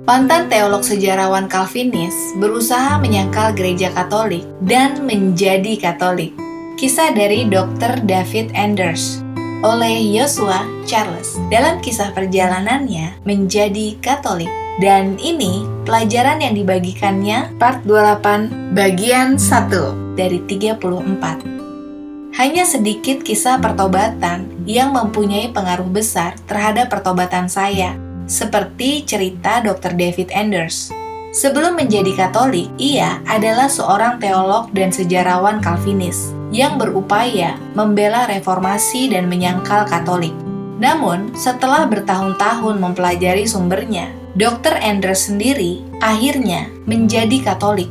Mantan teolog sejarawan Calvinis berusaha menyangkal gereja Katolik dan menjadi Katolik. Kisah dari Dr. David Anders oleh Joshua Charles dalam kisah perjalanannya menjadi Katolik. Dan ini pelajaran yang dibagikannya part 28 bagian 1 dari 34. Hanya sedikit kisah pertobatan yang mempunyai pengaruh besar terhadap pertobatan saya, seperti cerita Dr. David Anders. Sebelum menjadi Katolik, ia adalah seorang teolog dan sejarawan Calvinis yang berupaya membela reformasi dan menyangkal Katolik. Namun, setelah bertahun-tahun mempelajari sumbernya, Dr. Anders sendiri akhirnya menjadi Katolik.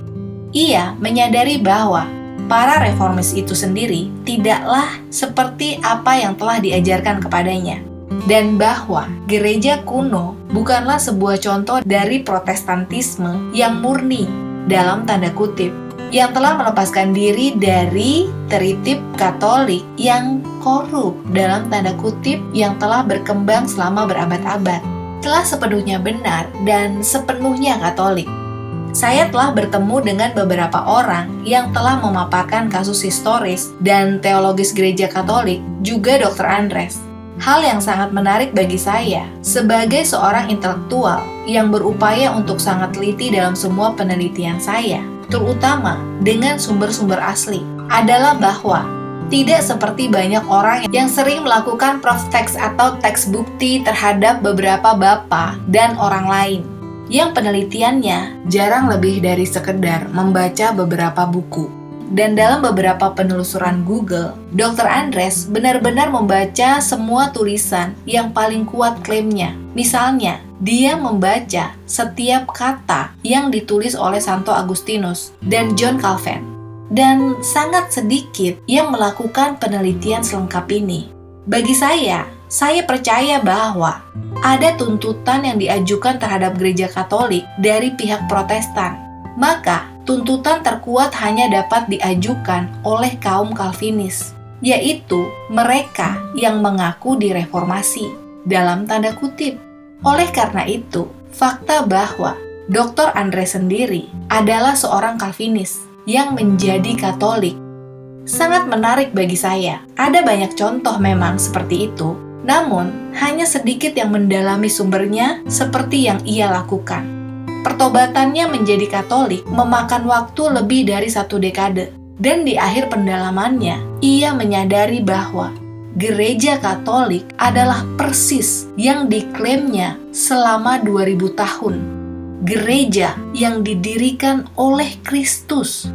Ia menyadari bahwa para reformis itu sendiri tidaklah seperti apa yang telah diajarkan kepadanya, dan bahwa gereja kuno bukanlah sebuah contoh dari Protestantisme yang murni dalam tanda kutip, yang telah melepaskan diri dari teritip Katolik yang korup dalam tanda kutip yang telah berkembang selama berabad-abad. Telah sepenuhnya benar dan sepenuhnya Katolik. Saya telah bertemu dengan beberapa orang yang telah memaparkan kasus historis dan teologis gereja Katolik, juga Dr. Anders. Hal yang sangat menarik bagi saya sebagai seorang intelektual yang berupaya untuk sangat teliti dalam semua penelitian saya, terutama dengan sumber-sumber asli, adalah bahwa tidak seperti banyak orang yang sering melakukan proof text atau teks bukti terhadap beberapa bapa dan orang lain, yang penelitiannya jarang lebih dari sekedar membaca beberapa buku. Dan dalam beberapa penelusuran Google, Dr. Anders benar-benar membaca semua tulisan yang paling kuat klaimnya. Misalnya, dia membaca setiap kata yang ditulis oleh Santo Agustinus dan John Calvin. Dan sangat sedikit yang melakukan penelitian selengkap ini. Bagi saya percaya bahwa ada tuntutan yang diajukan terhadap gereja Katolik dari pihak Protestan. Maka, tuntutan terkuat hanya dapat diajukan oleh kaum Calvinis, yaitu mereka yang mengaku direformasi, dalam tanda kutip. Oleh karena itu, fakta bahwa Dr. Anders sendiri adalah seorang Calvinis yang menjadi Katolik sangat menarik bagi saya. Ada banyak contoh memang seperti itu, namun hanya sedikit yang mendalami sumbernya seperti yang ia lakukan. Pertobatannya menjadi Katolik memakan waktu lebih dari 1 dekade, dan di akhir pendalamannya, ia menyadari bahwa gereja Katolik adalah persis yang diklaimnya selama 2000 tahun. Gereja yang didirikan oleh Kristus.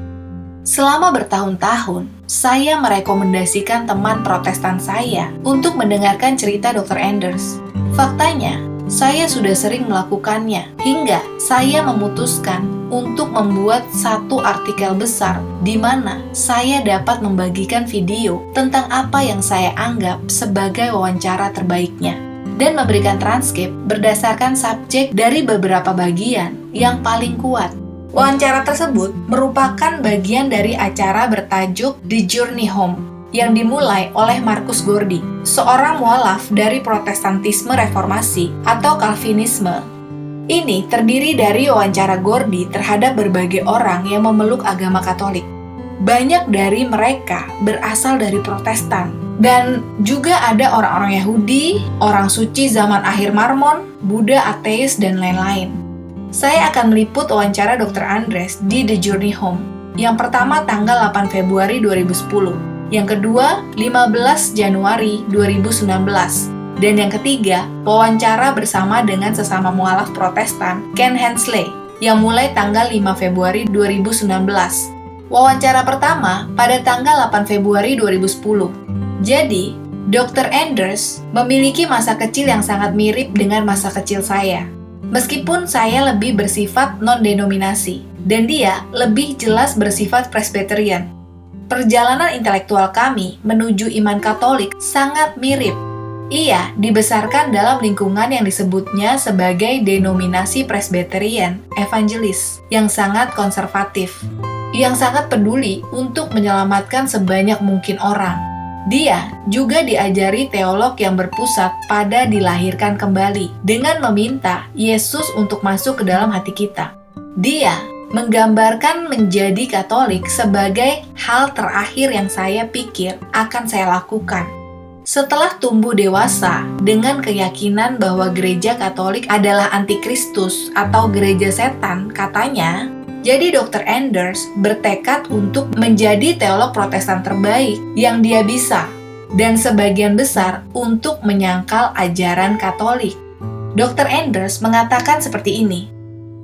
Selama bertahun-tahun, saya merekomendasikan teman Protestan saya untuk mendengarkan cerita Dr. Anders. Faktanya, saya sudah sering melakukannya, hingga saya memutuskan untuk membuat satu artikel besar di mana saya dapat membagikan video tentang apa yang saya anggap sebagai wawancara terbaiknya, dan memberikan transkrip berdasarkan subjek dari beberapa bagian yang paling kuat. Wawancara tersebut merupakan bagian dari acara bertajuk The Journey Home yang dimulai oleh Marcus Gordy, seorang mualaf dari Protestantisme Reformasi atau Calvinisme. Ini terdiri dari wawancara Gordy terhadap berbagai orang yang memeluk agama Katolik. Banyak dari mereka berasal dari Protestan, dan juga ada orang-orang Yahudi, orang suci zaman akhir Mormon, Buddha ateis, dan lain-lain. Saya akan meliput wawancara Dr. Anders di The Journey Home. Yang pertama tanggal 8 Februari 2010, yang kedua 15 Januari 2019, dan yang ketiga wawancara bersama dengan sesama mualaf Protestan Ken Hensley yang mulai tanggal 5 Februari 2019. Wawancara pertama pada tanggal 8 Februari 2010. Jadi, Dr. Anders memiliki masa kecil yang sangat mirip dengan masa kecil saya. Meskipun saya lebih bersifat non-denominasi, dan dia lebih jelas bersifat Presbyterian. Perjalanan intelektual kami menuju iman Katolik sangat mirip. Ia dibesarkan dalam lingkungan yang disebutnya sebagai denominasi Presbyterian Evangelis yang sangat konservatif, yang sangat peduli untuk menyelamatkan sebanyak mungkin orang. Dia juga diajari teolog yang berpusat pada dilahirkan kembali dengan meminta Yesus untuk masuk ke dalam hati kita. Dia menggambarkan menjadi Katolik sebagai hal terakhir yang saya pikir akan saya lakukan. Setelah tumbuh dewasa dengan keyakinan bahwa gereja Katolik adalah antikristus atau gereja setan, katanya, jadi Dr. Enders bertekad untuk menjadi teolog Protestan terbaik yang dia bisa, dan sebagian besar untuk menyangkal ajaran Katolik. Dr. Enders mengatakan seperti ini,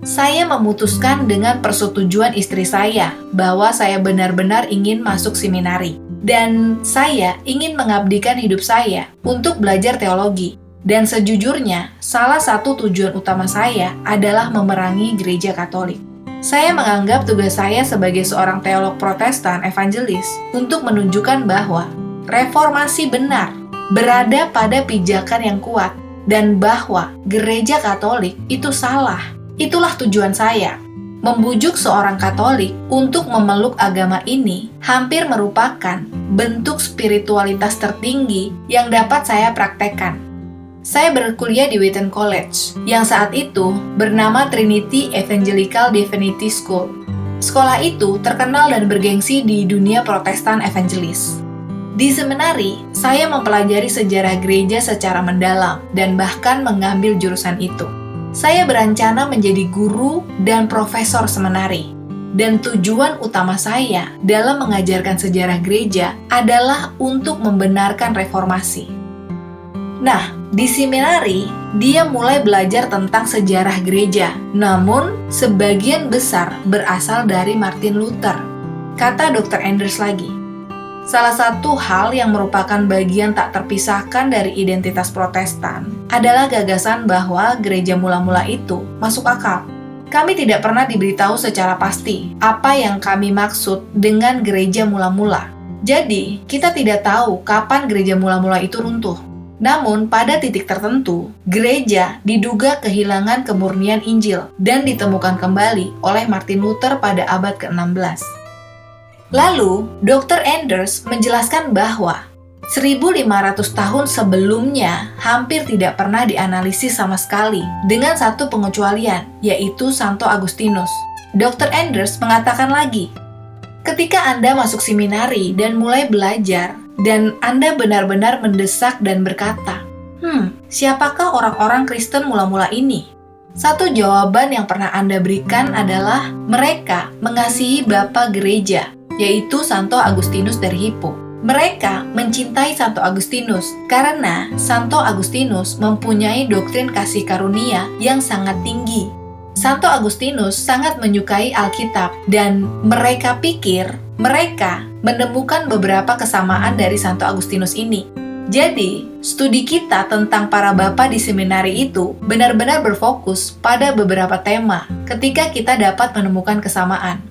"Saya memutuskan dengan persetujuan istri saya bahwa saya benar-benar ingin masuk seminari, dan saya ingin mengabdikan hidup saya untuk belajar teologi. Dan sejujurnya, salah satu tujuan utama saya adalah memerangi gereja Katolik. Saya menganggap tugas saya sebagai seorang teolog Protestan evangelis untuk menunjukkan bahwa reformasi benar berada pada pijakan yang kuat dan bahwa gereja Katolik itu salah. Itulah tujuan saya. Membujuk seorang Katolik untuk memeluk agama ini hampir merupakan bentuk spiritualitas tertinggi yang dapat saya praktekkan. Saya berkuliah di Wheaton College, yang saat itu bernama Trinity Evangelical Divinity School. Sekolah itu terkenal dan bergengsi di dunia Protestan evangelis. Di seminari, saya mempelajari sejarah gereja secara mendalam dan bahkan mengambil jurusan itu. Saya berencana menjadi guru dan profesor seminari. Dan tujuan utama saya dalam mengajarkan sejarah gereja adalah untuk membenarkan reformasi. Nah, di seminari, dia mulai belajar tentang sejarah gereja, namun sebagian besar berasal dari Martin Luther. Kata Dr. Enders lagi, salah satu hal yang merupakan bagian tak terpisahkan dari identitas Protestan adalah gagasan bahwa gereja mula-mula itu masuk akal. Kami tidak pernah diberitahu secara pasti apa yang kami maksud dengan gereja mula-mula. Jadi, kita tidak tahu kapan gereja mula-mula itu runtuh. Namun, pada titik tertentu, gereja diduga kehilangan kemurnian Injil dan ditemukan kembali oleh Martin Luther pada abad ke-16. Lalu, Dr. Enders menjelaskan bahwa 1500 tahun sebelumnya hampir tidak pernah dianalisis sama sekali dengan satu pengecualian, yaitu Santo Agustinus. Dr. Enders mengatakan lagi, ketika Anda masuk seminari dan mulai belajar, dan Anda benar-benar mendesak dan berkata, siapakah orang-orang Kristen mula-mula ini? Satu jawaban yang pernah Anda berikan adalah mereka mengasihi Bapa Gereja, yaitu Santo Agustinus dari Hippo. Mereka mencintai Santo Agustinus karena Santo Agustinus mempunyai doktrin kasih karunia yang sangat tinggi. Santo Agustinus sangat menyukai Alkitab dan mereka pikir mereka menemukan beberapa kesamaan dari Santo Agustinus ini. Jadi, studi kita tentang para bapa di seminari itu benar-benar berfokus pada beberapa tema ketika kita dapat menemukan kesamaan.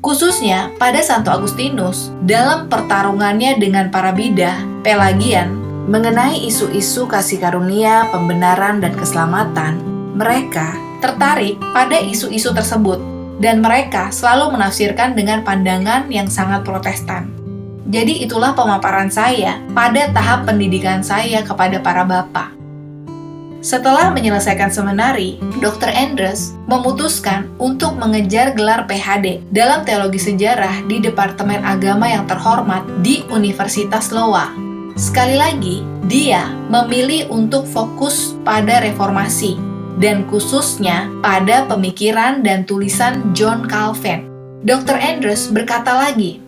Khususnya pada Santo Agustinus dalam pertarungannya dengan para bidah, Pelagian, mengenai isu-isu kasih karunia, pembenaran, dan keselamatan, mereka tertarik pada isu-isu tersebut. Dan mereka selalu menafsirkan dengan pandangan yang sangat Protestan. Jadi itulah pemaparan saya pada tahap pendidikan saya kepada para bapa. Setelah menyelesaikan seminari, Dr. Enders memutuskan untuk mengejar gelar PhD dalam teologi sejarah di Departemen Agama yang terhormat di Universitas Iowa. Sekali lagi, dia memilih untuk fokus pada reformasi, dan khususnya pada pemikiran dan tulisan John Calvin. Dr. Enders berkata lagi,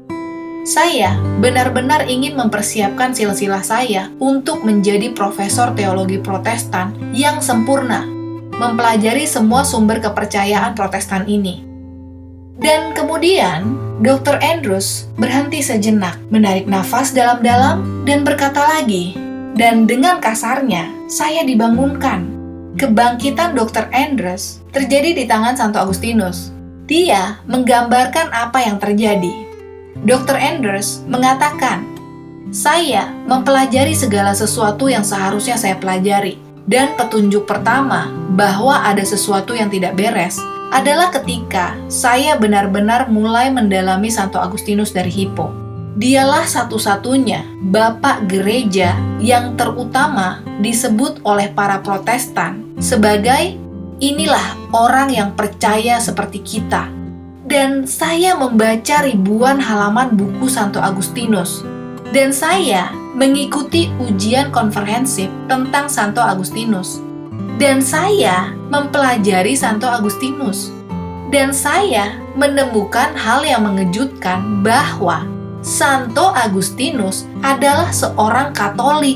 saya benar-benar ingin mempersiapkan silsilah saya untuk menjadi profesor teologi Protestan yang sempurna, mempelajari semua sumber kepercayaan Protestan ini. Dan kemudian, Dr. Enders berhenti sejenak, menarik nafas dalam-dalam, dan berkata lagi, dan dengan kasarnya, saya dibangunkan. Kebangkitan Dr. Enders terjadi di tangan Santo Agustinus. Dia menggambarkan apa yang terjadi. Dr. Enders mengatakan, saya mempelajari segala sesuatu yang seharusnya saya pelajari. Dan petunjuk pertama bahwa ada sesuatu yang tidak beres adalah ketika saya benar-benar mulai mendalami Santo Agustinus dari Hippo. Dialah satu-satunya bapak gereja yang terutama disebut oleh para Protestan sebagai inilah orang yang percaya seperti kita. Dan saya membaca ribuan halaman buku Santo Agustinus. Dan saya mengikuti ujian komprehensif tentang Santo Agustinus. Dan saya mempelajari Santo Agustinus. Dan saya menemukan hal yang mengejutkan bahwa Santo Agustinus adalah seorang Katolik.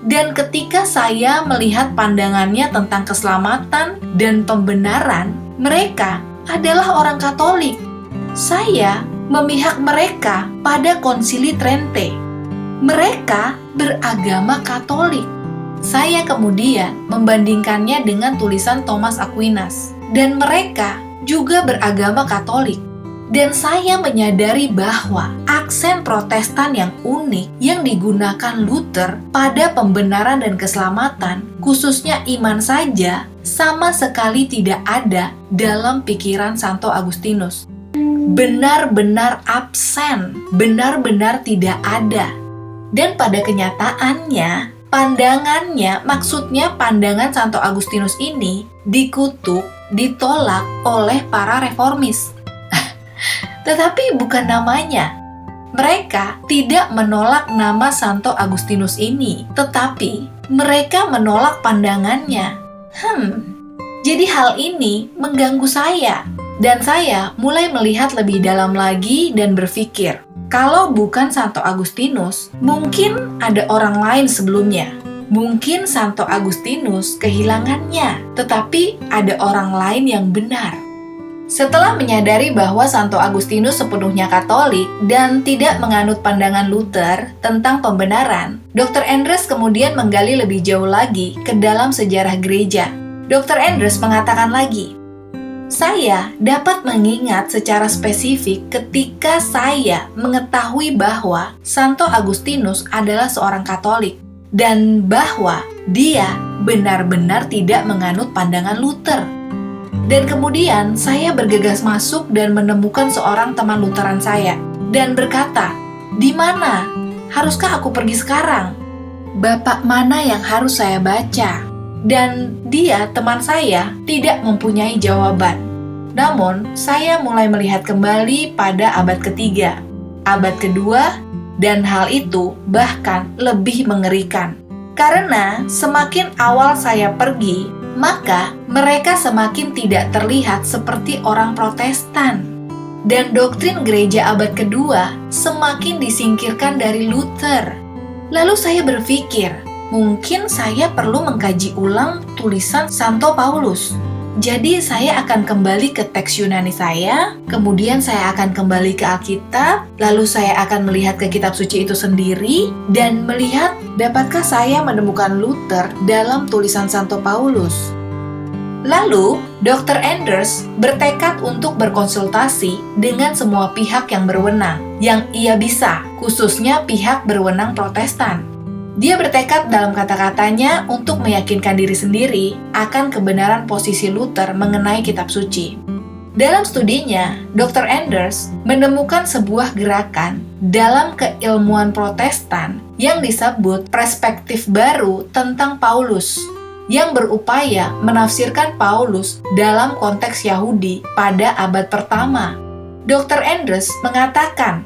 Dan ketika saya melihat pandangannya tentang keselamatan dan pembenaran, mereka adalah orang Katolik. Saya memihak mereka pada Konsili Trente. Mereka beragama Katolik. Saya kemudian membandingkannya dengan tulisan Thomas Aquinas, dan mereka juga beragama Katolik. Dan saya menyadari bahwa aksen Protestan yang unik yang digunakan Luther pada pembenaran dan keselamatan, khususnya iman saja, sama sekali tidak ada dalam pikiran Santo Agustinus. Benar-benar absen, benar-benar tidak ada. Dan pada kenyataannya, pandangannya, maksudnya pandangan Santo Agustinus ini dikutuk, ditolak oleh para reformis. Tetapi bukan namanya. Mereka tidak menolak nama Santo Agustinus ini, tetapi mereka menolak pandangannya. Jadi hal ini mengganggu saya. Dan saya mulai melihat lebih dalam lagi dan berpikir, kalau bukan Santo Agustinus, mungkin ada orang lain sebelumnya. Mungkin Santo Agustinus kehilangannya, tetapi ada orang lain yang benar. Setelah menyadari bahwa Santo Agustinus sepenuhnya Katolik dan tidak menganut pandangan Luther tentang pembenaran, Dr. Endres kemudian menggali lebih jauh lagi ke dalam sejarah gereja. Dr. Endres mengatakan lagi, saya dapat mengingat secara spesifik ketika saya mengetahui bahwa Santo Agustinus adalah seorang Katolik dan bahwa dia benar-benar tidak menganut pandangan Luther. Dan kemudian saya bergegas masuk dan menemukan seorang teman Lutheran saya dan berkata, "Di mana? Haruskah aku pergi sekarang? Bapak mana yang harus saya baca?" Dan dia, teman saya, tidak mempunyai jawaban. Namun, saya mulai melihat kembali pada abad ketiga, abad kedua, dan hal itu bahkan lebih mengerikan. Karena semakin awal saya pergi, maka mereka semakin tidak terlihat seperti orang Protestan. Dan doktrin gereja abad kedua semakin disingkirkan dari Luther. Lalu saya berpikir, mungkin saya perlu mengkaji ulang tulisan Santo Paulus. Jadi saya akan kembali ke teks Yunani saya, kemudian saya akan kembali ke Alkitab, lalu saya akan melihat ke kitab suci itu sendiri, dan melihat dapatkah saya menemukan Luther dalam tulisan Santo Paulus. Lalu, Dr. Enders bertekad untuk berkonsultasi dengan semua pihak yang berwenang, yang ia bisa, khususnya pihak berwenang Protestan. Dia bertekad dalam kata-katanya untuk meyakinkan diri sendiri akan kebenaran posisi Luther mengenai kitab suci. Dalam studinya, Dr. Enders menemukan sebuah gerakan dalam keilmuan Protestan yang disebut perspektif baru tentang Paulus, yang berupaya menafsirkan Paulus dalam konteks Yahudi pada abad pertama. Dr. Enders mengatakan,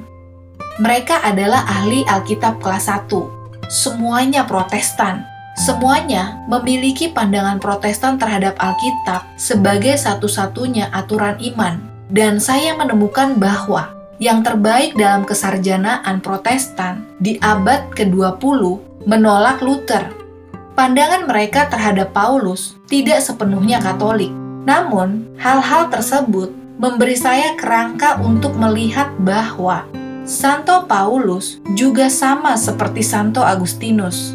mereka adalah ahli Alkitab kelas 1. Semuanya Protestan. Semuanya memiliki pandangan Protestan terhadap Alkitab sebagai satu-satunya aturan iman. Dan saya menemukan bahwa yang terbaik dalam kesarjanaan Protestan di abad ke-20 menolak Luther. Pandangan mereka terhadap Paulus tidak sepenuhnya Katolik. Namun, hal-hal tersebut memberi saya kerangka untuk melihat bahwa Santo Paulus juga sama seperti Santo Agustinus.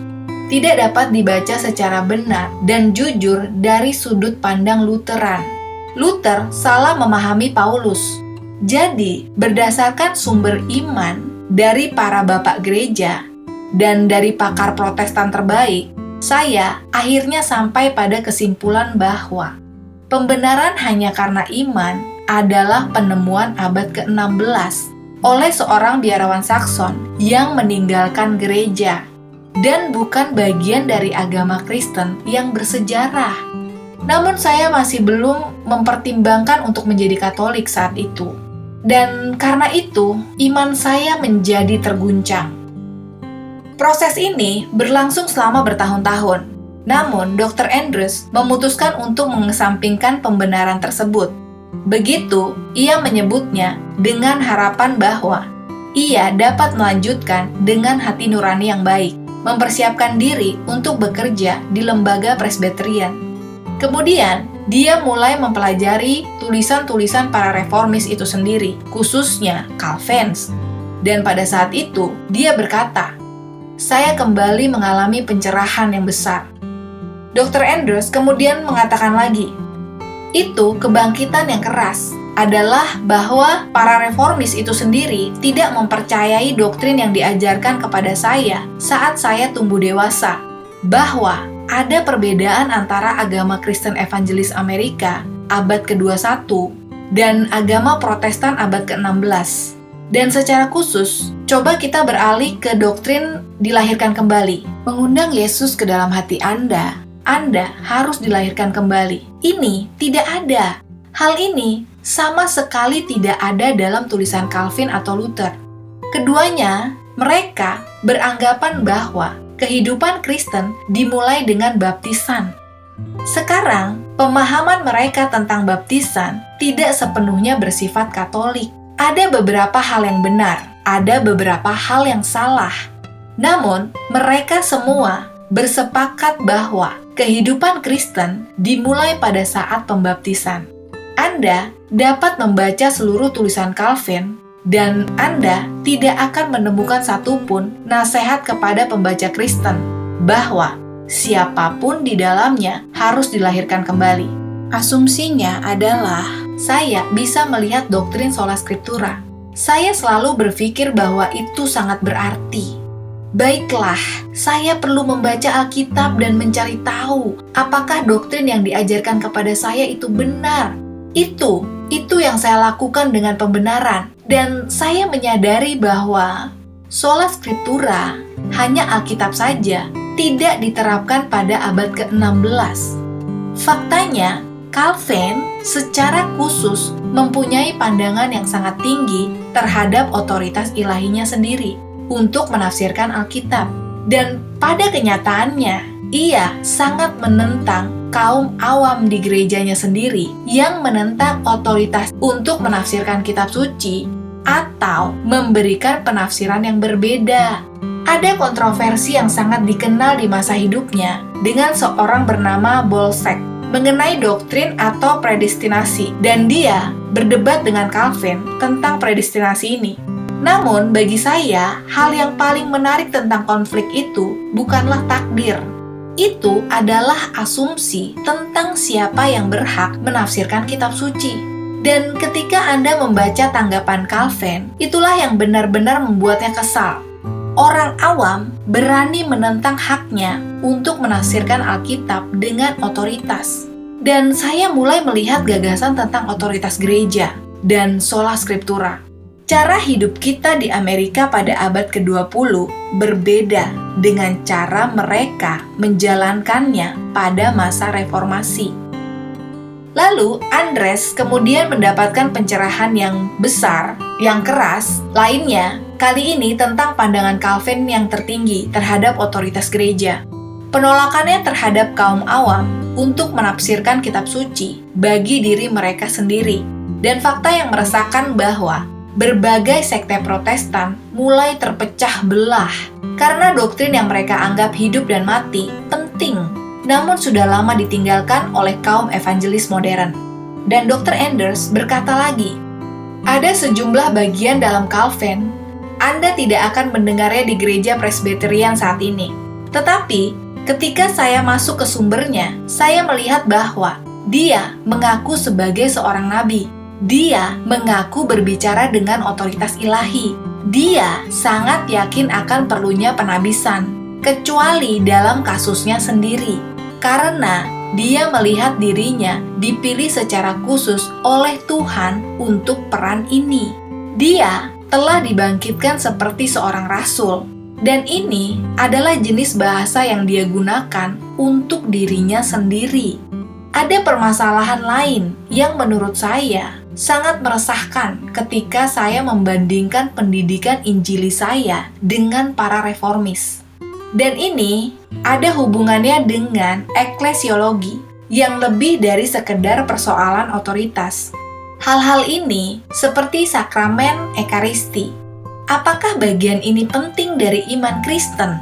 Tidak dapat dibaca secara benar dan jujur dari sudut pandang Lutheran. Luther salah memahami Paulus. Jadi, berdasarkan sumber iman dari para bapak gereja dan dari pakar Protestan terbaik, saya akhirnya sampai pada kesimpulan bahwa pembenaran hanya karena iman adalah penemuan abad ke-16. oleh seorang biarawan Sakson yang meninggalkan gereja dan bukan bagian dari agama Kristen yang bersejarah. Namun saya masih belum mempertimbangkan untuk menjadi Katolik saat itu. Dan karena itu, iman saya menjadi terguncang. Proses ini berlangsung selama bertahun-tahun. Namun, Dr. Andrews memutuskan untuk mengesampingkan pembenaran tersebut. Begitu, ia menyebutnya dengan harapan bahwa ia dapat melanjutkan dengan hati nurani yang baik, mempersiapkan diri untuk bekerja di lembaga Presbyterian. Kemudian, dia mulai mempelajari tulisan-tulisan para reformis itu sendiri, khususnya Calvins. Dan pada saat itu, dia berkata, "Saya kembali mengalami pencerahan yang besar." Dr. Andrews kemudian mengatakan lagi, itu kebangkitan yang keras adalah bahwa para reformis itu sendiri tidak mempercayai doktrin yang diajarkan kepada saya saat saya tumbuh dewasa, bahwa ada perbedaan antara agama Kristen Evangelis Amerika abad ke-21 dan agama Protestan abad ke-16. Dan secara khusus, coba kita beralih ke doktrin dilahirkan kembali. Mengundang Yesus ke dalam hati Anda harus dilahirkan kembali. Ini tidak ada. Hal ini sama sekali tidak ada dalam tulisan Calvin atau Luther. Keduanya, mereka beranggapan bahwa kehidupan Kristen dimulai dengan baptisan. Sekarang, pemahaman mereka tentang baptisan tidak sepenuhnya bersifat Katolik. Ada beberapa hal yang benar, ada beberapa hal yang salah. Namun, mereka semua bersepakat bahwa kehidupan Kristen dimulai pada saat pembaptisan. Anda dapat membaca seluruh tulisan Calvin, dan Anda tidak akan menemukan satupun nasihat kepada pembaca Kristen bahwa siapapun di dalamnya harus dilahirkan kembali. Asumsinya adalah saya bisa melihat doktrin sola scriptura. Saya selalu berpikir bahwa itu sangat berarti. Baiklah, saya perlu membaca Alkitab dan mencari tahu apakah doktrin yang diajarkan kepada saya itu benar. Itu yang saya lakukan dengan pembenaran. Dan saya menyadari bahwa sola scriptura, hanya Alkitab saja, tidak diterapkan pada abad ke-16. Faktanya, Calvin secara khusus mempunyai pandangan yang sangat tinggi terhadap otoritas ilahinya sendiri untuk menafsirkan Alkitab. Dan pada kenyataannya, ia sangat menentang kaum awam di gerejanya sendiri yang menentang otoritas untuk menafsirkan kitab suci atau memberikan penafsiran yang berbeda. Ada kontroversi yang sangat dikenal di masa hidupnya dengan seorang bernama Bolsek mengenai doktrin atau predestinasi, dan dia berdebat dengan Calvin tentang predestinasi ini. Namun, bagi saya, hal yang paling menarik tentang konflik itu bukanlah takdir. Itu adalah asumsi tentang siapa yang berhak menafsirkan kitab suci. Dan ketika Anda membaca tanggapan Calvin, itulah yang benar-benar membuatnya kesal. Orang awam berani menentang haknya untuk menafsirkan Alkitab dengan otoritas. Dan saya mulai melihat gagasan tentang otoritas gereja dan sola scriptura. Cara hidup kita di Amerika pada abad ke-20 berbeda dengan cara mereka menjalankannya pada masa reformasi. Lalu, Andres kemudian mendapatkan pencerahan yang besar, yang keras, lainnya, kali ini tentang pandangan Calvin yang tertinggi terhadap otoritas gereja. Penolakannya terhadap kaum awam untuk menafsirkan kitab suci bagi diri mereka sendiri. Dan fakta yang meresahkan bahwa berbagai sekte Protestan mulai terpecah belah karena doktrin yang mereka anggap hidup dan mati penting, namun sudah lama ditinggalkan oleh kaum evangelis modern. Dan Dr. Anders berkata lagi, ada sejumlah bagian dalam Calvin, Anda tidak akan mendengarnya di gereja Presbyterian saat ini. Tetapi, ketika saya masuk ke sumbernya, saya melihat bahwa dia mengaku sebagai seorang nabi. Dia mengaku berbicara dengan otoritas ilahi. Dia sangat yakin akan perlunya penabisan, kecuali dalam kasusnya sendiri, karena dia melihat dirinya dipilih secara khusus oleh Tuhan untuk peran ini. Dia telah dibangkitkan seperti seorang rasul. Dan ini adalah jenis bahasa yang dia gunakan untuk dirinya sendiri. Ada permasalahan lain yang menurut saya sangat meresahkan ketika saya membandingkan pendidikan Injili saya dengan para reformis. Dan ini ada hubungannya dengan eklesiologi yang lebih dari sekedar persoalan otoritas. Hal-hal ini seperti sakramen Ekaristi. Apakah bagian ini penting dari iman Kristen?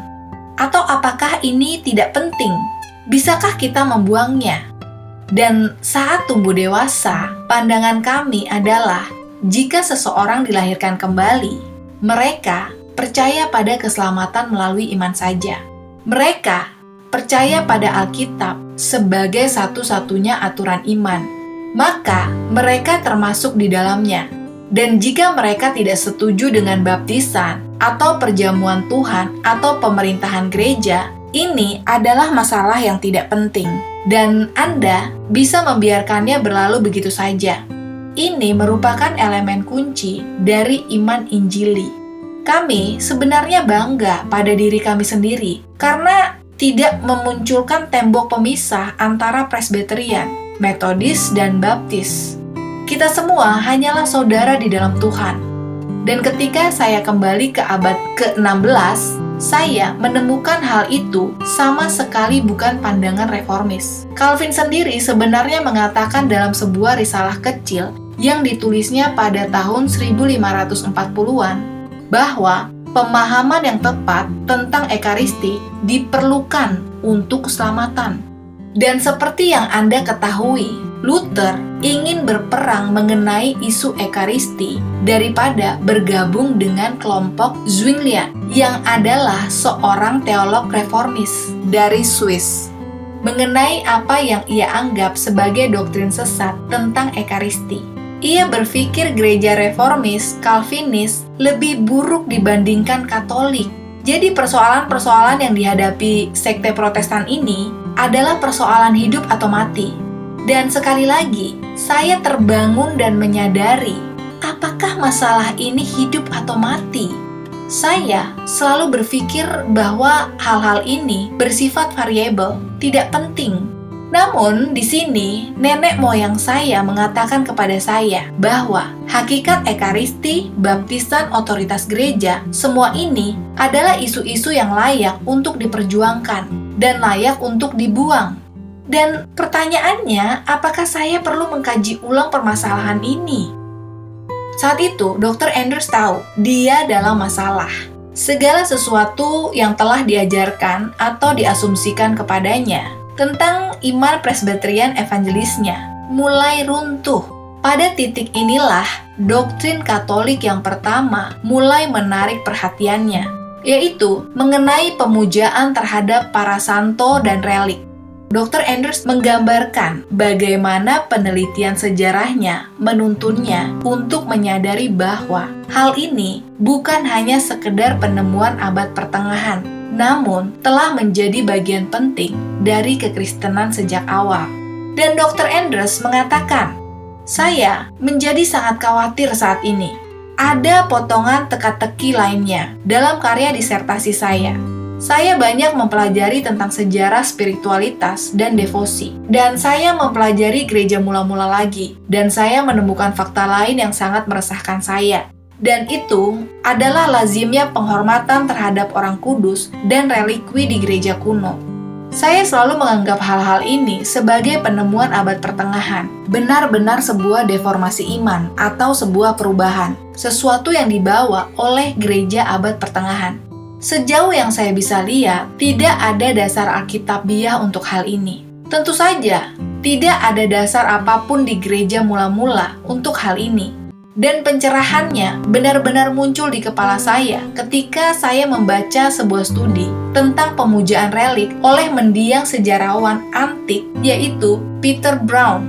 Atau apakah ini tidak penting? Bisakah kita membuangnya? Dan saat tumbuh dewasa, pandangan kami adalah jika seseorang dilahirkan kembali, mereka percaya pada keselamatan melalui iman saja. Mereka percaya pada Alkitab sebagai satu-satunya aturan iman. Maka mereka termasuk di dalamnya. Dan jika mereka tidak setuju dengan baptisan atau perjamuan Tuhan atau pemerintahan gereja, ini adalah masalah yang tidak penting. Dan Anda bisa membiarkannya berlalu begitu saja. Ini merupakan elemen kunci dari iman Injili. Kami sebenarnya bangga pada diri kami sendiri karena tidak memunculkan tembok pemisah antara Presbyterian, Metodis, dan Baptis. Kita semua hanyalah saudara di dalam Tuhan. Dan ketika saya kembali ke abad ke-16, saya menemukan hal itu sama sekali bukan pandangan reformis. Calvin sendiri sebenarnya mengatakan dalam sebuah risalah kecil yang ditulisnya pada tahun 1540-an bahwa pemahaman yang tepat tentang Ekaristi diperlukan untuk keselamatan. Dan seperti yang Anda ketahui, Luther ingin berperang mengenai isu Ekaristi daripada bergabung dengan kelompok Zwinglian yang adalah seorang teolog reformis dari Swiss mengenai apa yang ia anggap sebagai doktrin sesat tentang Ekaristi. Ia berpikir gereja reformis Calvinis lebih buruk dibandingkan Katolik. Jadi persoalan-persoalan yang dihadapi sekte Protestan ini adalah persoalan hidup atau mati. Dan sekali lagi, saya terbangun dan menyadari, apakah masalah ini hidup atau mati? Saya selalu berpikir bahwa hal-hal ini bersifat variabel, tidak penting. Namun, di sini, nenek moyang saya mengatakan kepada saya bahwa hakikat Ekaristi, baptisan, otoritas gereja, semua ini adalah isu-isu yang layak untuk diperjuangkan dan layak untuk dibuang. Dan pertanyaannya, apakah saya perlu mengkaji ulang permasalahan ini? Saat itu, Dr. Anders tahu dia dalam masalah. Segala sesuatu yang telah diajarkan atau diasumsikan kepadanya tentang iman Presbyterian evangelisnya mulai runtuh. Pada titik inilah, doktrin Katolik yang pertama mulai menarik perhatiannya, yaitu mengenai pemujaan terhadap para santo dan relik. Dr. Anders menggambarkan bagaimana penelitian sejarahnya menuntunnya untuk menyadari bahwa hal ini bukan hanya sekedar penemuan abad pertengahan, namun telah menjadi bagian penting dari kekristenan sejak awal. Dan Dr. Anders mengatakan, "Saya menjadi sangat khawatir saat ini. Ada potongan teka-teki lainnya dalam karya disertasi saya. Saya banyak mempelajari tentang sejarah spiritualitas dan devosi, dan saya mempelajari gereja mula-mula lagi, dan saya menemukan fakta lain yang sangat meresahkan saya. Dan itu adalah lazimnya penghormatan terhadap orang kudus dan relikwi di gereja kuno. Saya selalu menganggap hal-hal ini sebagai penemuan abad pertengahan, benar-benar sebuah deformasi iman atau sebuah perubahan, sesuatu yang dibawa oleh gereja abad pertengahan. Sejauh yang saya bisa lihat, tidak ada dasar Alkitabiah untuk hal ini. Tentu saja, tidak ada dasar apapun di gereja mula-mula untuk hal ini. Dan pencerahannya benar-benar muncul di kepala saya ketika saya membaca sebuah studi tentang pemujaan relik oleh mendiang sejarawan antik, yaitu Peter Brown.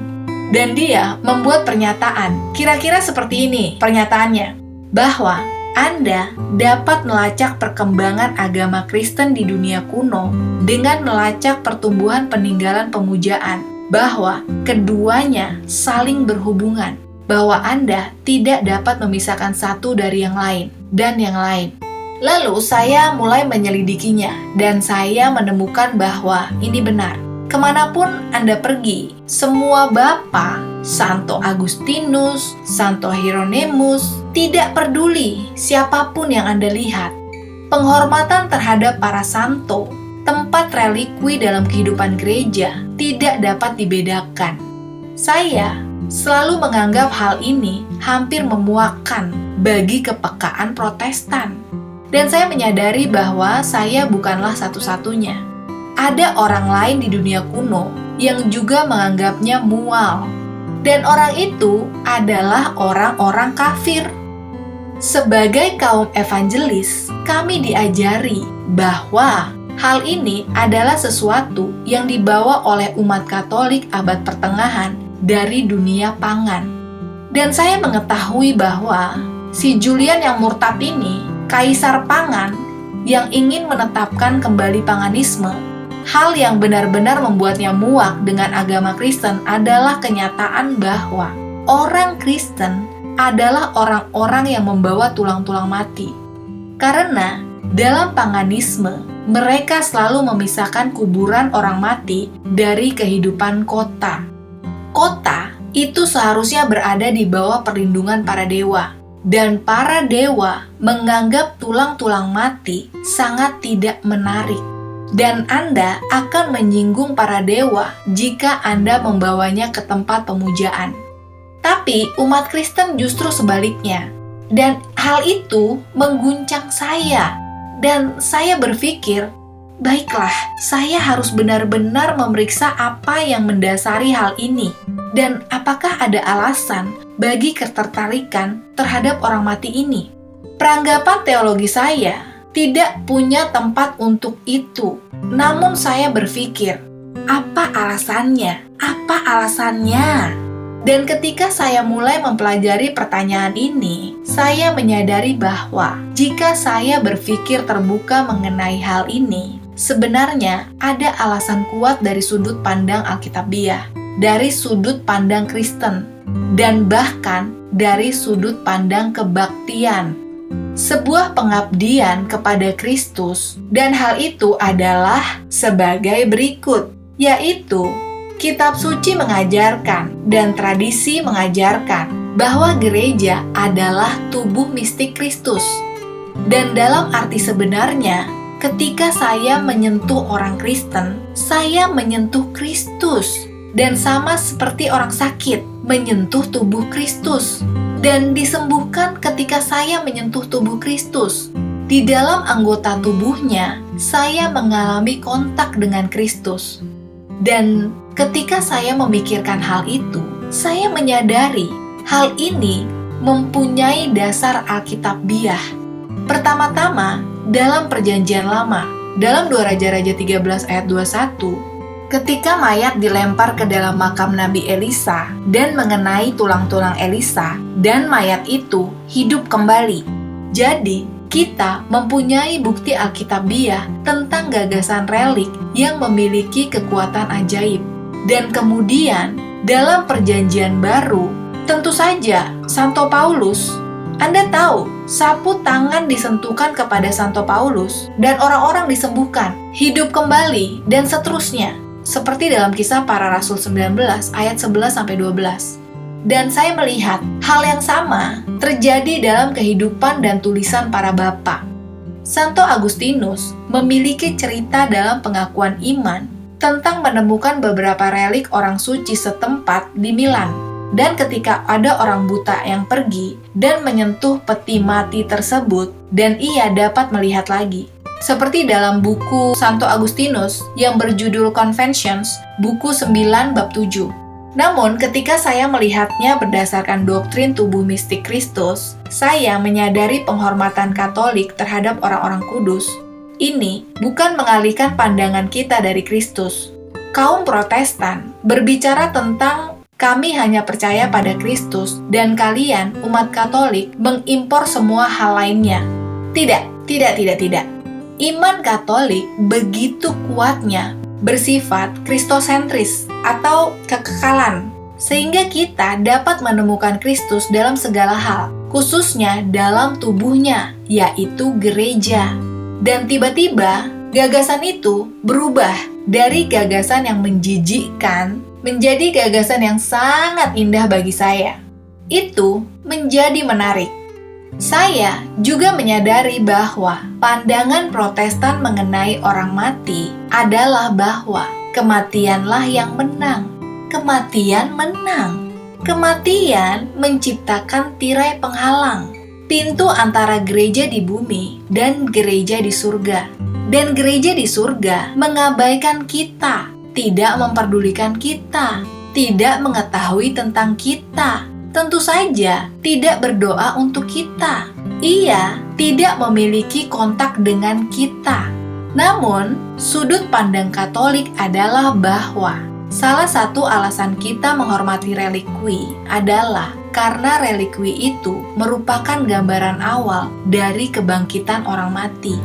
Dan dia membuat pernyataan, kira-kira seperti ini pernyataannya, bahwa Anda dapat melacak perkembangan agama Kristen di dunia kuno dengan melacak pertumbuhan peninggalan pemujaan, bahwa keduanya saling berhubungan. bahwa Anda tidak dapat memisahkan satu dari yang lain dan yang lain. Lalu saya mulai menyelidikinya dan saya menemukan bahwa ini benar. Kemanapun Anda pergi, semua bapa, Santo Agustinus, Santo Hieronymus, tidak peduli siapapun yang Anda lihat, penghormatan terhadap para santo, tempat relikwi dalam kehidupan gereja tidak dapat dibedakan. Saya selalu menganggap hal ini hampir memuakkan bagi kepekaan Protestan. Dan saya menyadari bahwa saya bukanlah satu-satunya. Ada orang lain di dunia kuno yang juga menganggapnya mual. Dan orang itu adalah orang-orang kafir. Sebagai kaum evangelis, kami diajari bahwa hal ini adalah sesuatu yang dibawa oleh umat Katolik abad pertengahan dari dunia pangan. Dan saya mengetahui bahwa si Julian yang murtad ini, kaisar pangan yang ingin menetapkan kembali paganisme, hal yang benar-benar membuatnya muak dengan agama Kristen adalah kenyataan bahwa orang Kristen adalah orang-orang yang membawa tulang-tulang mati. Karena dalam paganisme, mereka selalu memisahkan kuburan orang mati dari kehidupan kota. Kota itu seharusnya berada di bawah perlindungan para dewa. Dan para dewa menganggap tulang-tulang mati sangat tidak menarik. Dan Anda akan menyinggung para dewa jika Anda membawanya ke tempat pemujaan. Tapi umat Kristen justru sebaliknya. Dan hal itu mengguncang saya. Dan saya berpikir, baiklah, saya harus benar-benar memeriksa apa yang mendasari hal ini. Dan apakah ada alasan bagi ketertarikan terhadap orang mati ini? Peranggapan teologi saya tidak punya tempat untuk itu. Namun saya berpikir, apa alasannya? Apa alasannya? Dan ketika saya mulai mempelajari pertanyaan ini, saya menyadari bahwa jika saya berpikir terbuka mengenai hal ini, sebenarnya ada alasan kuat dari sudut pandang Alkitabiah, dari sudut pandang Kristen, dan bahkan dari sudut pandang kebaktian. Sebuah pengabdian kepada Kristus, dan hal itu adalah sebagai berikut, yaitu Kitab Suci mengajarkan dan tradisi mengajarkan bahwa gereja adalah tubuh mistik Kristus. Dan dalam arti sebenarnya, ketika saya menyentuh orang Kristen, saya menyentuh Kristus. Dan sama seperti orang sakit, menyentuh tubuh Kristus. Dan disembuhkan ketika saya menyentuh tubuh Kristus. Di dalam anggota tubuhnya, saya mengalami kontak dengan Kristus. Dan ketika saya memikirkan hal itu, saya menyadari hal ini mempunyai dasar Alkitabiah. Pertama-tama, dalam Perjanjian Lama, dalam 2 Raja-Raja 13 ayat 21, ketika mayat dilempar ke dalam makam Nabi Elisa dan mengenai tulang-tulang Elisa, dan mayat itu hidup kembali. Jadi, kita mempunyai bukti Alkitabiah tentang gagasan relik yang memiliki kekuatan ajaib. Dan kemudian, dalam Perjanjian Baru, tentu saja Santo Paulus, Anda tahu, sapu tangan disentuhkan kepada Santo Paulus dan orang-orang disembuhkan, hidup kembali, dan seterusnya. Seperti dalam Kisah Para Rasul 19 ayat 11-12. Dan saya melihat hal yang sama terjadi dalam kehidupan dan tulisan para bapa. Santo Agustinus memiliki cerita dalam pengakuan iman tentang menemukan beberapa relik orang suci setempat di Milan. Dan ketika ada orang buta yang pergi dan menyentuh peti mati tersebut, dan ia dapat melihat lagi. Seperti dalam buku Santo Agustinus yang berjudul Confessions, buku 9 bab 7. Namun, ketika saya melihatnya berdasarkan doktrin tubuh mistik Kristus, saya menyadari penghormatan Katolik terhadap orang-orang kudus. Ini bukan mengalihkan pandangan kita dari Kristus. Kaum Protestan berbicara tentang kami hanya percaya pada Kristus dan kalian, umat Katolik, mengimpor semua hal lainnya. Tidak. Iman Katolik begitu kuatnya bersifat kristosentris atau kekekalan. sehingga kita dapat menemukan Kristus dalam segala hal, khususnya dalam tubuhnya, yaitu gereja. Dan tiba-tiba, gagasan itu berubah dari gagasan yang menjijikkan menjadi gagasan yang sangat indah bagi saya. Itu menjadi menarik. Saya juga menyadari bahwa pandangan Protestan mengenai orang mati adalah bahwa kematianlah yang menang. Kematian menang. Kematian menciptakan tirai penghalang, pintu antara gereja di bumi dan gereja di surga. Dan gereja di surga mengabaikan kita, tidak memperdulikan kita, tidak mengetahui tentang kita. Tentu saja tidak berdoa untuk kita. Ia tidak memiliki kontak dengan kita. Namun, sudut pandang Katolik adalah bahwa salah satu alasan kita menghormati relikwi adalah karena relikwi itu merupakan gambaran awal dari kebangkitan orang mati.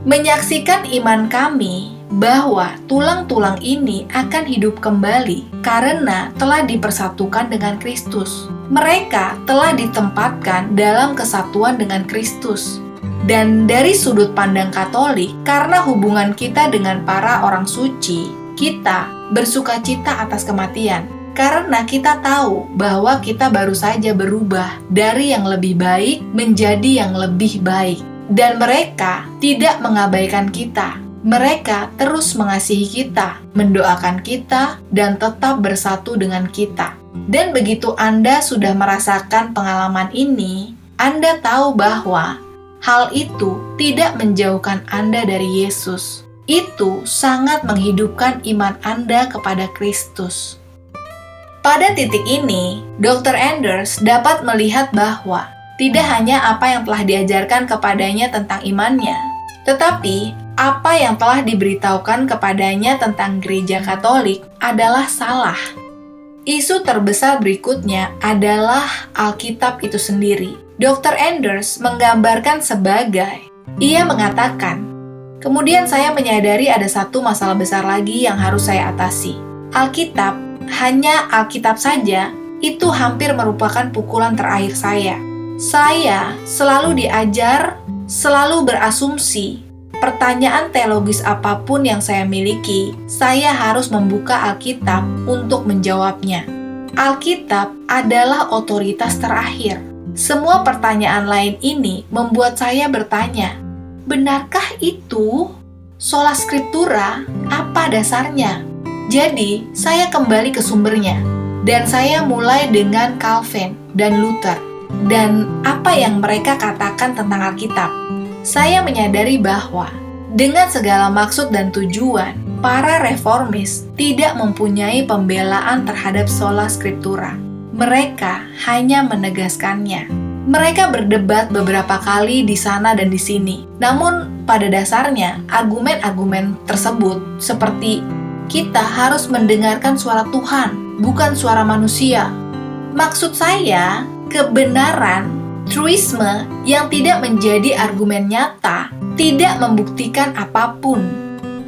Menyaksikan iman kami bahwa tulang-tulang ini akan hidup kembali karena telah dipersatukan dengan Kristus. Mereka telah ditempatkan dalam kesatuan dengan Kristus. Dan dari sudut pandang Katolik, karena hubungan kita dengan para orang suci, kita bersukacita atas kematian. Karena kita tahu bahwa kita baru saja berubah dari yang lebih baik menjadi yang lebih baik. Dan mereka tidak mengabaikan kita. Mereka terus mengasihi kita, mendoakan kita, dan tetap bersatu dengan kita. Dan begitu Anda sudah merasakan pengalaman ini, Anda tahu bahwa hal itu tidak menjauhkan Anda dari Yesus. Itu sangat menghidupkan iman Anda kepada Kristus. Pada titik ini, Dr. Anders dapat melihat bahwa tidak hanya apa yang telah diajarkan kepadanya tentang imannya, tetapi apa yang telah diberitahukan kepadanya tentang gereja Katolik adalah salah. Isu terbesar berikutnya adalah Alkitab itu sendiri. Dr. Anders menggambarkan sebagai, ia mengatakan, kemudian saya menyadari ada satu masalah besar lagi yang harus saya atasi. Alkitab, hanya Alkitab saja, itu hampir merupakan pukulan terakhir saya. Saya selalu diajar, selalu berasumsi. Pertanyaan teologis apapun yang saya miliki, saya harus membuka Alkitab untuk menjawabnya. Alkitab adalah otoritas terakhir. Semua pertanyaan lain ini membuat saya bertanya, benarkah itu? Sola Scriptura, apa dasarnya? Jadi, saya kembali ke sumbernya. Dan saya mulai dengan Calvin dan Luther. Dan apa yang mereka katakan tentang Alkitab. Saya menyadari bahwa dengan segala maksud dan tujuan, para reformis tidak mempunyai pembelaan terhadap sola scriptura. Mereka hanya menegaskannya. Mereka berdebat beberapa kali di sana dan di sini. Namun, pada dasarnya, argumen-argumen tersebut seperti kita harus mendengarkan suara Tuhan, bukan suara manusia. Maksud saya, kebenaran truisme yang tidak menjadi argumen nyata, tidak membuktikan apapun.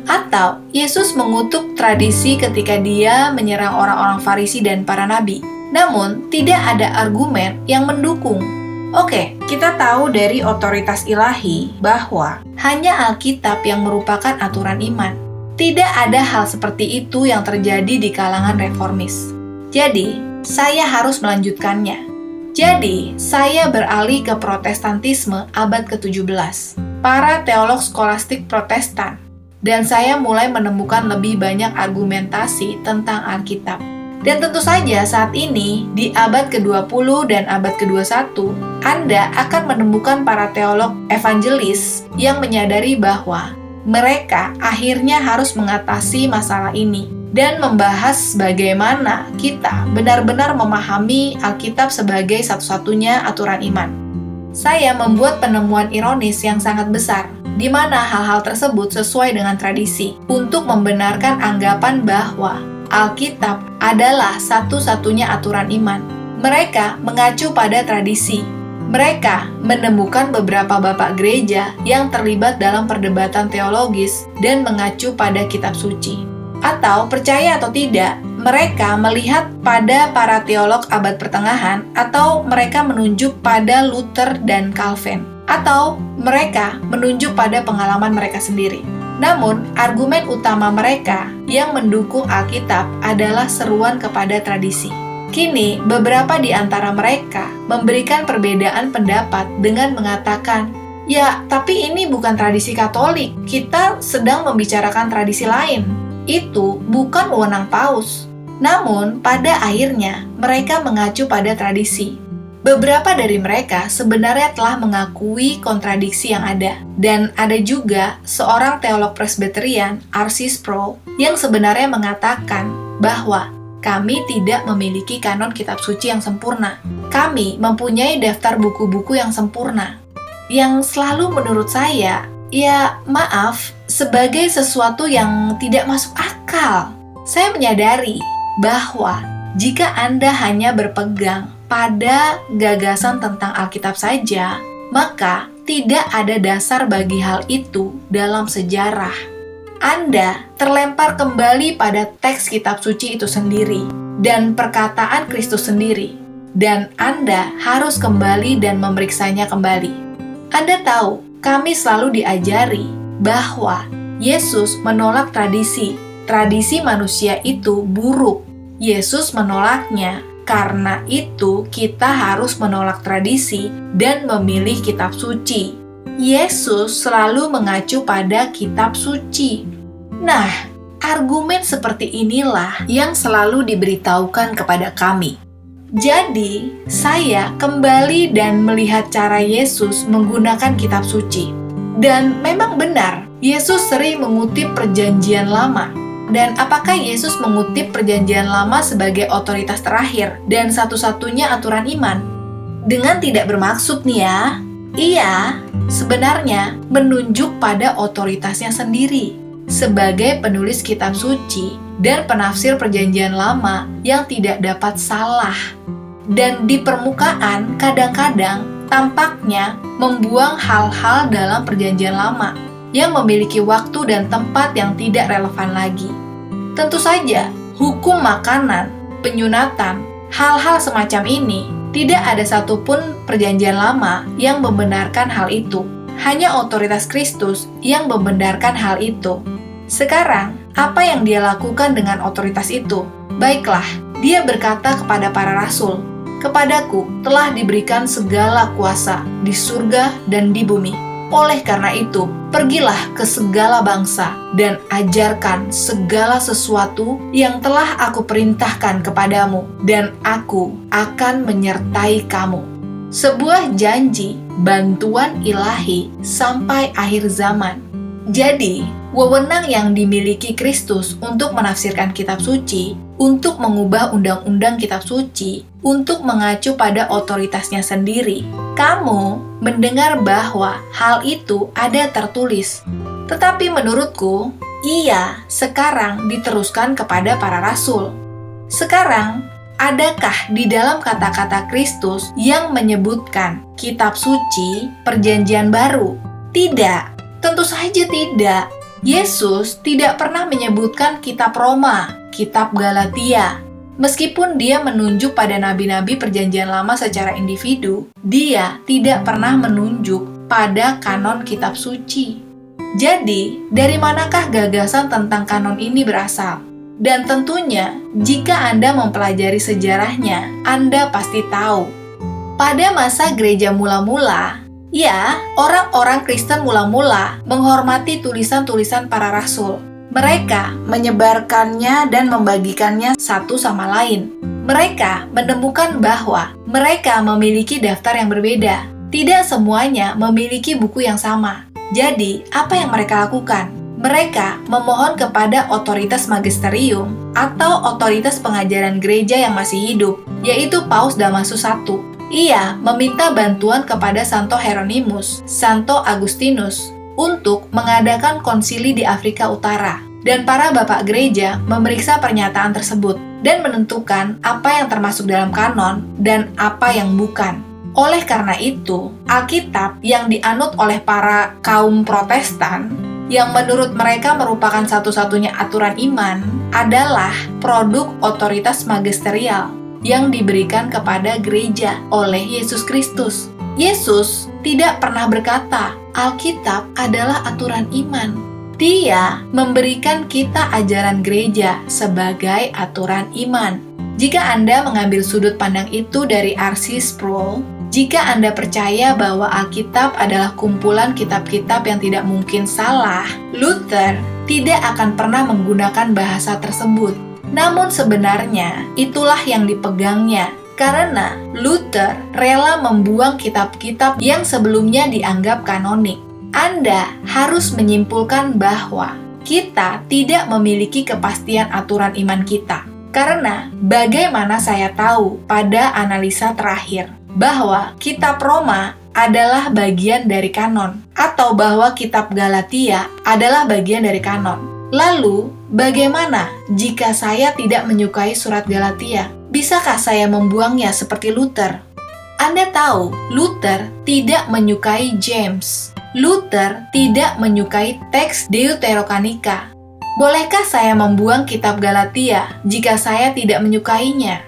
Atau Yesus mengutuk tradisi ketika dia menyerang orang-orang Farisi dan para nabi. Namun, tidak ada argumen yang mendukung. Oke, kita tahu dari otoritas ilahi bahwa hanya Alkitab yang merupakan aturan iman. Tidak ada hal seperti itu yang terjadi di kalangan reformis. Jadi, saya harus melanjutkannya. Jadi, saya beralih ke Protestantisme abad ke-17, para teolog skolastik Protestan, dan saya mulai menemukan lebih banyak argumentasi tentang Alkitab. Dan tentu saja saat ini, di abad ke-20 dan abad ke-21, Anda akan menemukan para teolog evangelis yang menyadari bahwa mereka akhirnya harus mengatasi masalah ini dan membahas bagaimana kita benar-benar memahami Alkitab sebagai satu-satunya aturan iman. Saya membuat penemuan ironis yang sangat besar, di mana hal-hal tersebut sesuai dengan tradisi, untuk membenarkan anggapan bahwa Alkitab adalah satu-satunya aturan iman. Mereka mengacu pada tradisi. Mereka menemukan beberapa bapak gereja yang terlibat dalam perdebatan teologis dan mengacu pada kitab suci. Atau percaya atau tidak, mereka melihat pada para teolog abad pertengahan, atau mereka menunjuk pada Luther dan Calvin, atau mereka menunjuk pada pengalaman mereka sendiri. Namun, argumen utama mereka yang mendukung Alkitab adalah seruan kepada tradisi. Kini, beberapa di antara mereka memberikan perbedaan pendapat dengan mengatakan, "Ya, tapi ini bukan tradisi Katolik. Kita sedang membicarakan tradisi lain. Itu bukan wewenang Paus." Namun, pada akhirnya mereka mengacu pada tradisi. Beberapa dari mereka sebenarnya telah mengakui kontradiksi yang ada. Dan ada juga seorang teolog Presbyterian, R.C. Sproul, yang sebenarnya mengatakan bahwa kami tidak memiliki kanon kitab suci yang sempurna. Kami mempunyai daftar buku-buku yang sempurna. Yang selalu menurut saya, ya maaf, sebagai sesuatu yang tidak masuk akal. Saya menyadari bahwa jika Anda hanya berpegang pada gagasan tentang Alkitab saja, maka tidak ada dasar bagi hal itu dalam sejarah. Anda terlempar kembali pada teks kitab suci itu sendiri dan perkataan Kristus sendiri, dan Anda harus kembali dan memeriksanya kembali. Anda tahu, kami selalu diajari bahwa Yesus menolak tradisi. Tradisi manusia itu buruk. Yesus menolaknya. Karena itu, kita harus menolak tradisi dan memilih kitab suci. Yesus selalu mengacu pada kitab suci. Nah, argumen seperti inilah yang selalu diberitahukan kepada kami. Jadi, saya kembali dan melihat cara Yesus menggunakan kitab suci. Dan memang benar, Yesus sering mengutip Perjanjian Lama. Dan apakah Yesus mengutip Perjanjian Lama sebagai otoritas terakhir dan satu-satunya aturan iman? Dengan tidak bermaksud nih ya, ia sebenarnya menunjuk pada otoritasnya sendiri sebagai penulis kitab suci dan penafsir Perjanjian Lama yang tidak dapat salah. Dan di permukaan kadang-kadang tampaknya membuang hal-hal dalam Perjanjian Lama yang memiliki waktu dan tempat yang tidak relevan lagi. Tentu saja, hukum makanan, penyunatan, hal-hal semacam ini, tidak ada satupun Perjanjian Lama yang membenarkan hal itu. Hanya otoritas Kristus yang membenarkan hal itu. Sekarang, apa yang dia lakukan dengan otoritas itu? Baiklah, dia berkata kepada para rasul, "Kepadaku telah diberikan segala kuasa di surga dan di bumi. Oleh karena itu, pergilah ke segala bangsa dan ajarkan segala sesuatu yang telah aku perintahkan kepadamu, dan aku akan menyertai kamu." Sebuah janji bantuan ilahi sampai akhir zaman. Jadi, wewenang yang dimiliki Kristus untuk menafsirkan kitab suci, untuk mengubah undang-undang kitab suci, untuk mengacu pada otoritasnya sendiri. Kamu mendengar bahwa hal itu ada tertulis. Tetapi menurutku, ia sekarang diteruskan kepada para rasul. Sekarang, adakah di dalam kata-kata Kristus yang menyebutkan kitab suci Perjanjian Baru? Tidak. Tentu saja tidak. Yesus tidak pernah menyebutkan kitab Roma, kitab Galatia. Meskipun dia menunjuk pada nabi-nabi Perjanjian Lama secara individu, dia tidak pernah menunjuk pada kanon kitab suci. Jadi, dari manakah gagasan tentang kanon ini berasal? Dan tentunya, jika Anda mempelajari sejarahnya, Anda pasti tahu. Pada masa gereja mula-mula, ya, orang-orang Kristen mula-mula menghormati tulisan-tulisan para rasul. Mereka menyebarkannya dan membagikannya satu sama lain. Mereka menemukan bahwa mereka memiliki daftar yang berbeda. Tidak semuanya memiliki buku yang sama. Jadi, apa yang mereka lakukan? Mereka memohon kepada otoritas magisterium atau otoritas pengajaran gereja yang masih hidup, yaitu Paus Damasus I. Ia meminta bantuan kepada Santo Hieronymus, Santo Agustinus, untuk mengadakan konsili di Afrika Utara. Dan para bapak gereja memeriksa pernyataan tersebut dan menentukan apa yang termasuk dalam kanon dan apa yang bukan. Oleh karena itu, Alkitab yang dianut oleh para kaum Protestan, yang menurut mereka merupakan satu-satunya aturan iman, adalah produk otoritas magisterial yang diberikan kepada gereja oleh Yesus Kristus. Yesus tidak pernah berkata, Alkitab adalah aturan iman. Dia memberikan kita ajaran gereja sebagai aturan iman. Jika Anda mengambil sudut pandang itu dari R.C. Sproul, jika Anda percaya bahwa Alkitab adalah kumpulan kitab-kitab yang tidak mungkin salah, Luther tidak akan pernah menggunakan bahasa tersebut. Namun sebenarnya itulah yang dipegangnya, karena Luther rela membuang kitab-kitab yang sebelumnya dianggap kanonik. Anda harus menyimpulkan bahwa kita tidak memiliki kepastian aturan iman kita. Karena bagaimana saya tahu pada analisa terakhir bahwa kitab Roma adalah bagian dari kanon, atau bahwa kitab Galatia adalah bagian dari kanon. Lalu, bagaimana jika saya tidak menyukai surat Galatia? Bisakah saya membuangnya seperti Luther? Anda tahu, Luther tidak menyukai James. Luther tidak menyukai teks Deuterokanика. Bolehkah saya membuang kitab Galatia jika saya tidak menyukainya?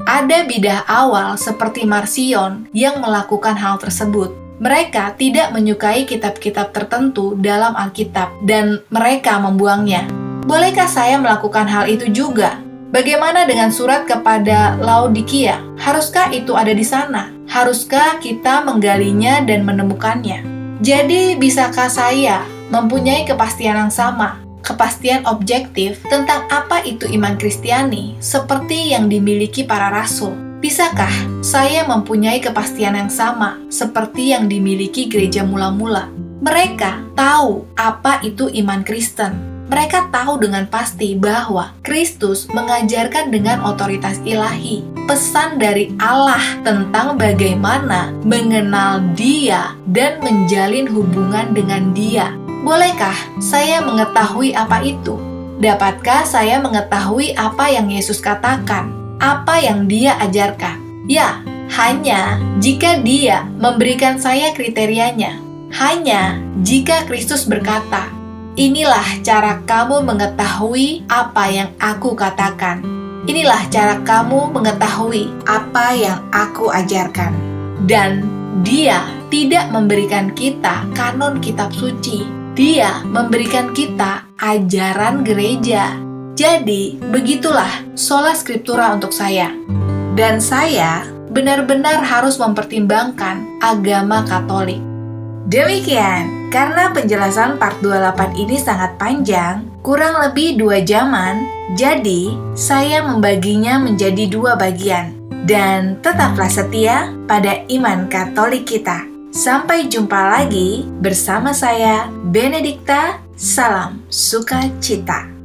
Ada bidah awal seperti Marcion yang melakukan hal tersebut. Mereka tidak menyukai kitab-kitab tertentu dalam Alkitab dan mereka membuangnya. Bolehkah saya melakukan hal itu juga? Bagaimana dengan surat kepada Laodikia? Haruskah itu ada di sana? Haruskah kita menggalinya dan menemukannya? Jadi, bisakah saya mempunyai kepastian yang sama? Kepastian objektif tentang apa itu iman Kristiani seperti yang dimiliki para rasul. Bisakah saya mempunyai kepastian yang sama seperti yang dimiliki gereja mula-mula? Mereka tahu apa itu iman Kristen. Mereka tahu dengan pasti bahwa Kristus mengajarkan dengan otoritas ilahi pesan dari Allah tentang bagaimana mengenal Dia dan menjalin hubungan dengan Dia. Bolehkah saya mengetahui apa itu? Dapatkah saya mengetahui apa yang Yesus katakan? Apa yang Dia ajarkan? Ya, hanya jika Dia memberikan saya kriterianya. Hanya jika Kristus berkata, inilah cara kamu mengetahui apa yang aku katakan. Inilah cara kamu mengetahui apa yang aku ajarkan. Dan Dia tidak memberikan kita kanon kitab suci. Dia memberikan kita ajaran gereja. Jadi, begitulah sola scriptura untuk saya. Dan saya benar-benar harus mempertimbangkan agama Katolik. Demikian, karena penjelasan part 28 ini sangat panjang, kurang lebih 2 jaman, jadi saya membaginya menjadi 2 bagian. Dan tetaplah setia pada iman Katolik kita. Sampai jumpa lagi bersama saya, Benedikta. Salam sukacita.